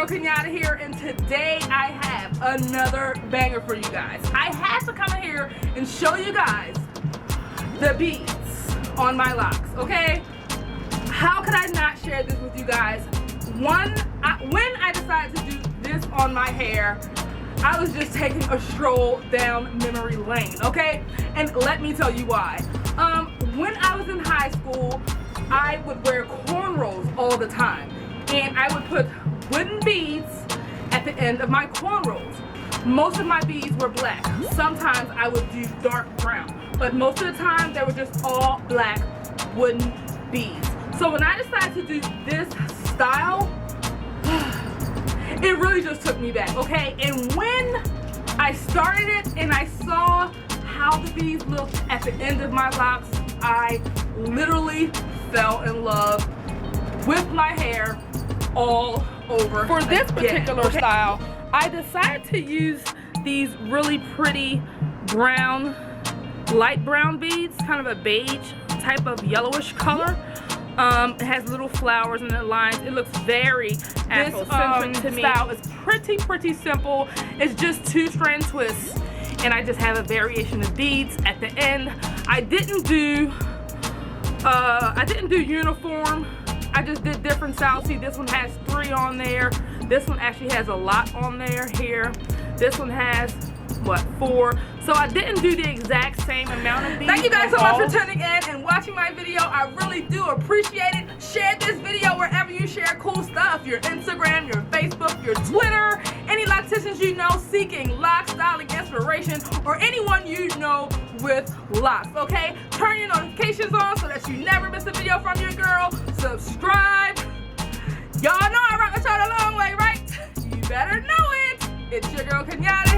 Kenyata here, and today I have another banger for you guys. I had to come in here and show you guys the beads on my locks, okay? How could I not share this with you guys? When I decided to do this on my hair, I was just taking a stroll down memory lane, okay? And let me tell you why. When I was in high school, I would wear cornrows all the time, and I would put wooden beads at the end of my cornrows. Most of my beads were black. Sometimes I would do dark brown, but most of the time they were just all black wooden beads. So when I decided to do this style, it really just took me back, okay? And when I started it and I saw how the beads looked at the end of my locks, I literally fell in love with my hair all over. For this particular style, I decided to use these really pretty brown, light brown beads, kind of a beige type of yellowish color. It has little flowers and the lines. It looks very Afrocentric to me. This style is pretty simple. It's just 2-strand twists, and I just have a variation of beads at the end. I didn't do uniform. I just did different styles. See, this one has 3 on there. This one actually has a lot on there here. This one has, what, 4. So I didn't do the exact same amount of beads. Thank you guys so much for tuning in and watching my video. I really do appreciate it. Share this video wherever you share cool stuff. Your Instagram, your Facebook, your Twitter. Any locticians you know seeking lock styling inspiration, or anyone you know with locks, okay? Turn your notifications on so that you never miss a video from your girl. Subscribe. Y'all know I rock with y'all the long way, right? You better know it. It's your girl Kenyata.